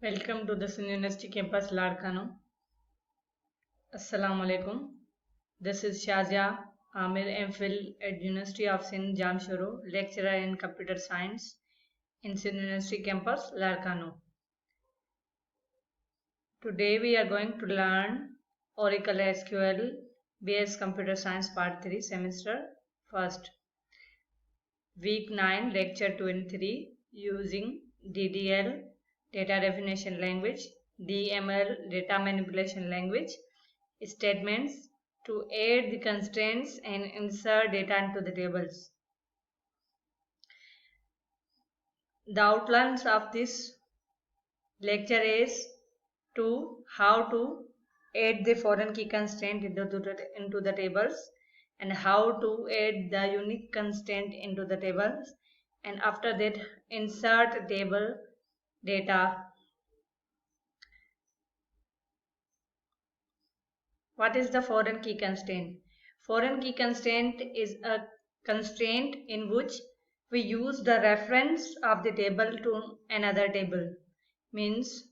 Welcome to the Sun University campus, Ladkano. Assalamu alaikum. This is Shazia Amir MPhil at University of Sindh Jamshoro, lecturer in computer science in Sun University campus, Ladkano. Today we are going to learn Oracle SQL BS Computer Science Part 3 semester 1st. Week 9 lecture 23 using DDL data definition language, DML data manipulation language, statements to add the constraints and insert data into the tables. The outlines of this lecture is how to add the foreign key constraint into the tables, and how to add the unique constraint into the tables, and after that insert table data. What is the foreign key constraint? Foreign key constraint is a constraint in which we use the reference of the table to another table. Means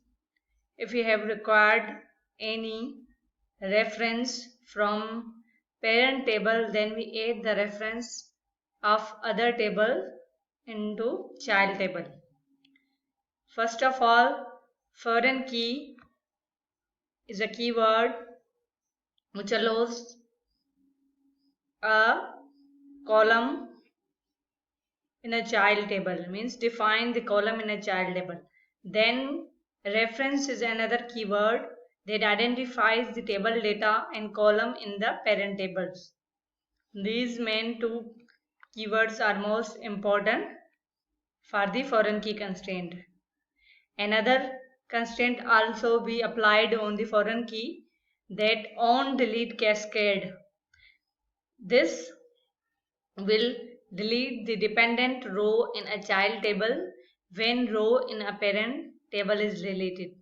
if we have required any reference from parent table, then we add the reference of other table into child table. First of all, foreign key is a keyword which allows a column in a child table, means define the column in a child table. Then reference is another keyword that identifies the table data and column in the parent tables. These main two keywords are most important for the foreign key constraint. Another constraint also be applied on the foreign key, that on delete cascade. This will delete the dependent row in a child table when row in a parent table is deleted.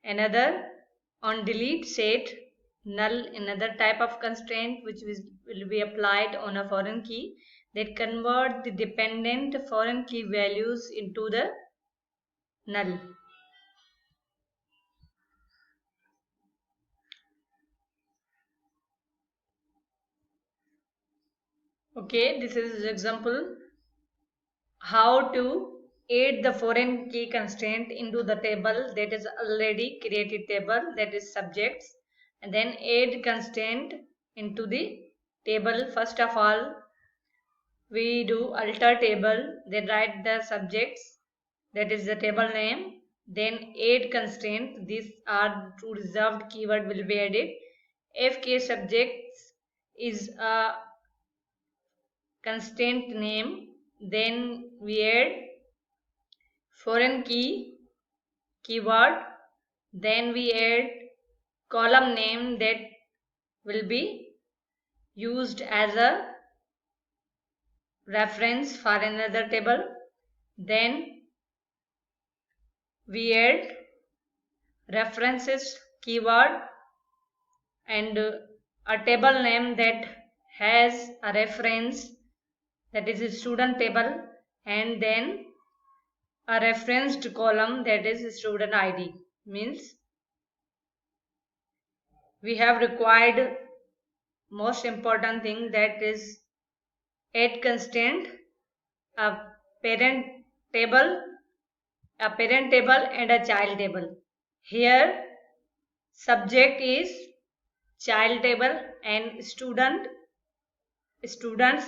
Another on delete set null, another type of constraint which will be applied on a foreign key, that convert the dependent foreign key values into the null. Okay, this is example how to add the foreign key constraint into the table that is already created table, that is subjects, and then add constraint into the table. First of all, we do alter table, then write the subjects, that is the table name, then add constraint. These are two reserved keyword will be added. FK subjects is a constraint name, then we add foreign key keyword, then we add column name that will be used as a reference for another table, then we add references keyword and a table name that has a reference, that is a student table, and then a referenced column, that is student ID. Means we have required most important thing, that is add constraint, a parent table and a child table. Here subject is child table and students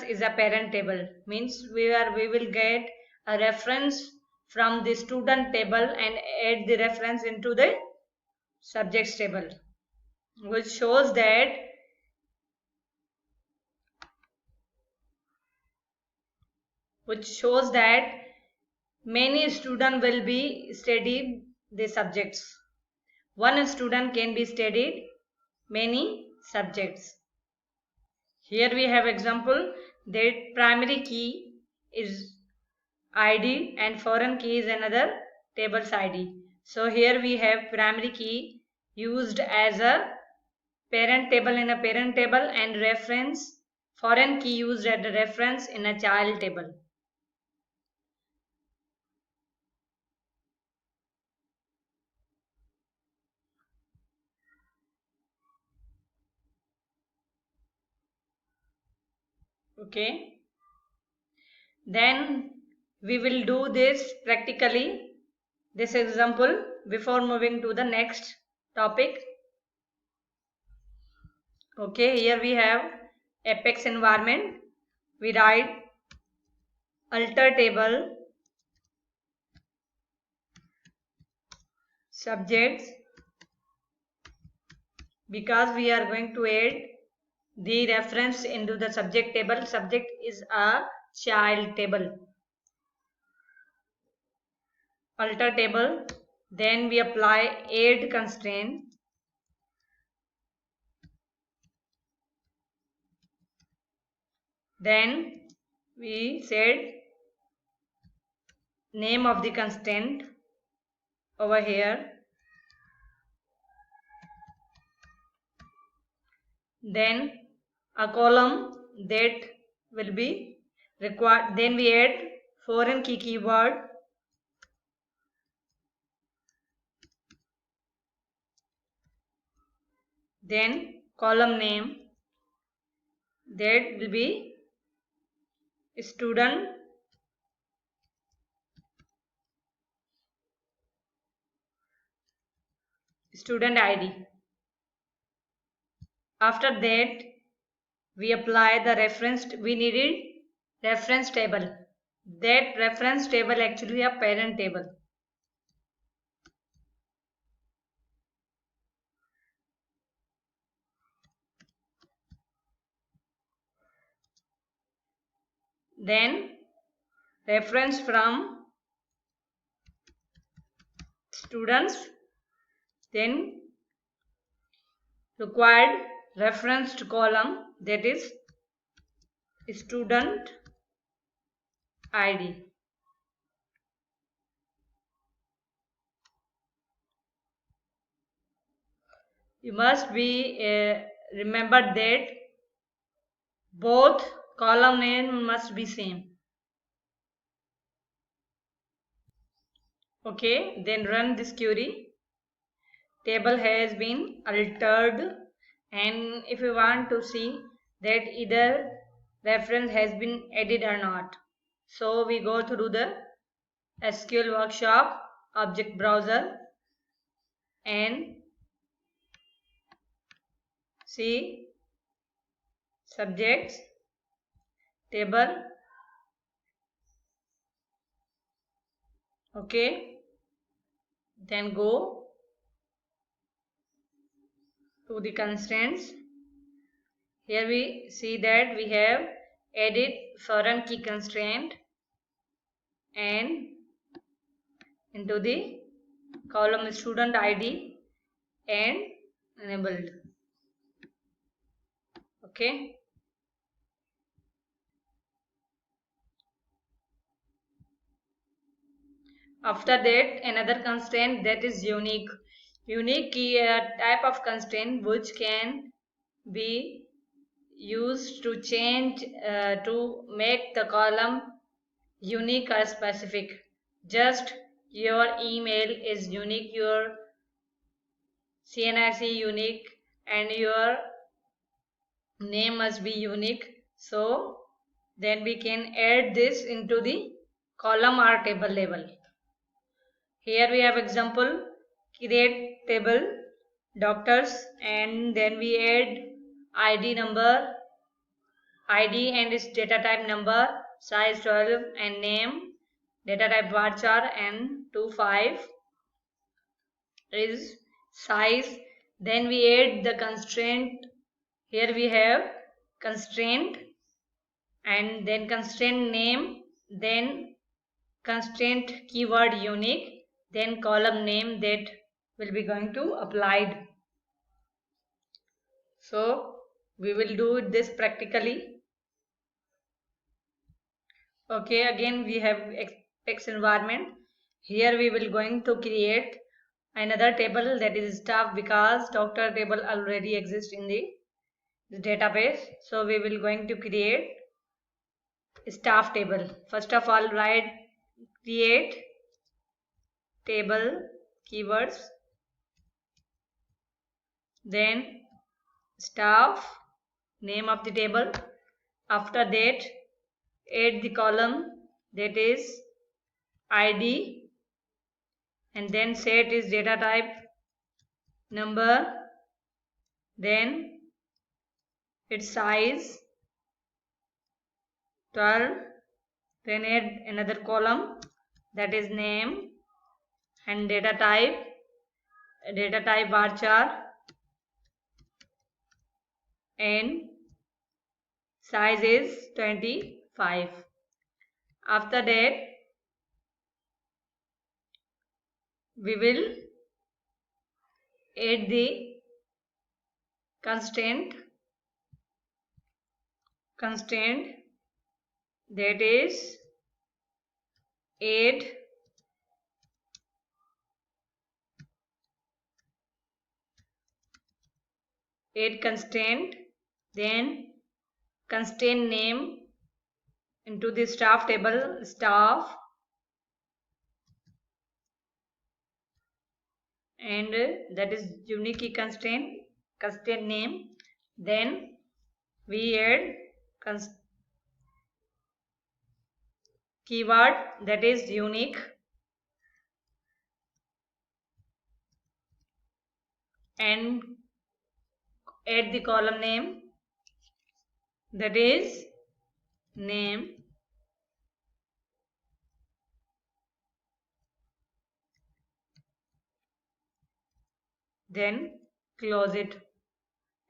is a parent table. Means we will get a reference from the student table and add the reference into the subjects table, which shows that many students will be studied the subjects. One student can be studied many subjects. Here we have example that primary key is ID and foreign key is another table's ID. So here we have primary key used as a parent table in a parent table, and reference foreign key used as a reference in a child table. Okay. Then we will do this practically, this example, before moving to the next topic. Okay, here we have Apex environment. We write alter table subjects, because we are going to add the reference into the subject table. Subject is a child table. Alter table. Then we apply add constraint. Then we said name of the constraint over here. Then a column that will be required. Then we add foreign key keyword. Then column name that will be student ID. After that we apply the reference. We needed reference table. That reference table actually a parent table. Then reference from students. Then required referenced column, that is student ID. You must be remember that both column name must be same. Okay, then run this query. Table has been altered, and if you want to see that either reference has been added or not, so we go through the SQL workshop object browser and see subjects table. Okay, then go to the constraints. Here we see that we have added foreign key constraint and into the column student ID and enabled. Okay. After that, another constraint, that is unique. Unique type of constraint which can be used to change to make the column unique or specific. Just your email is unique, your CNIC unique, and your name must be unique. So then we can add this into the column or table level. Here we have example, create table doctors, and then we add ID number, ID and its data type number, size 12 and name, data type varchar, and 25 is size. Then we add the constraint. Here we have constraint and then constraint name, then constraint keyword unique, then column name that will be going to applied. So we will do this practically. Okay, again we have X environment. Here we will going to create another table, that is staff, because doctor table already exists in the database. So we will going to create staff table. First of all, write create table keywords, then staff, name of the table, After that, add the column that is ID, and then set is data type number, then its size 12, then add another column that is name and data type varchar, and size is 25. After that, we will add the constraint that is add constraint, then constraint name into the staff table, staff, and that is unique key constraint name. Then we add keyword that is unique, and add the column name that is name, then close it,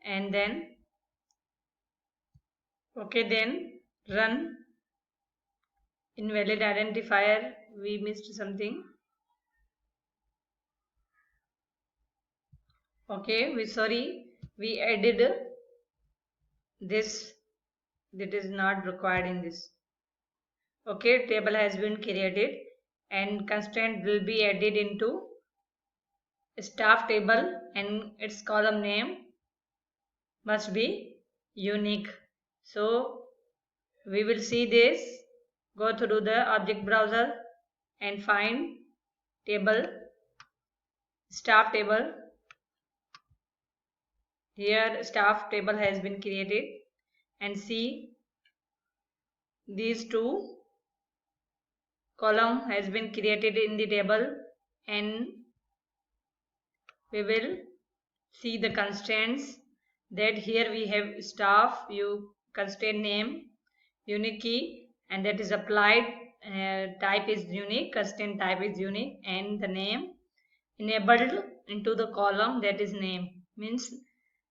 and then okay, then run. Invalid identifier, we missed something. Okay, we added this that is not required in this. Okay, table has been created and constraint will be added into staff table, and its column name must be unique. So we will see this. Go through the object browser and find table, staff table. Here staff table has been created, and see these two column has been created in the table, and we will see the constraints that here we have staff constraint name unique key, and that is applied type is unique, constraint type is unique, and the name enabled into the column that is name, means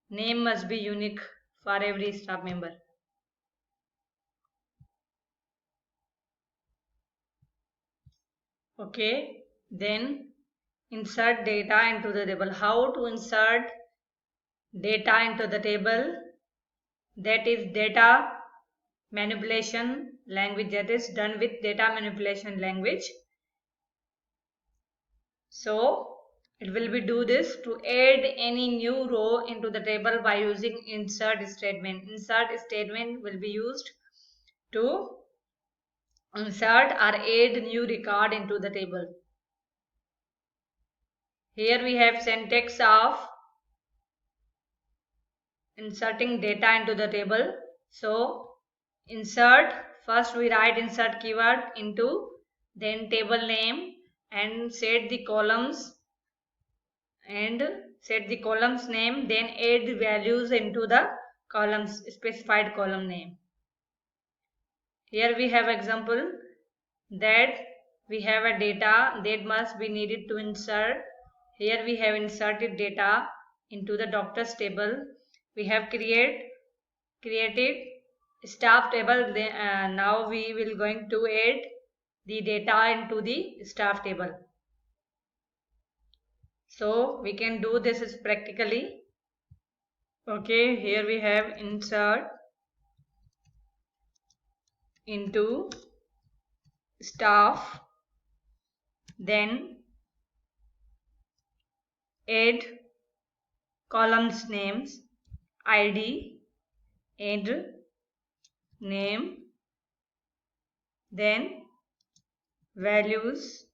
name must be unique for every staff member. Okay, then insert data into the table. How to insert data into the table? That is data manipulation language, that is done with data manipulation language. So it will be do this to add any new row into the table by using insert statement. Insert statement will be used to insert or add new record into the table. Here we have syntax of inserting data into the table. So insert, first we write insert keyword into, then table name, and set the columns name, then add the values into the columns, specified column name. Here we have example that we have a data that must be needed to insert. Here we have inserted data into the doctors table. We have created staff table. Now we will going to add the data into the staff table. So we can do this practically. Okay, here we have insert into staff, then add columns names ID and name, then values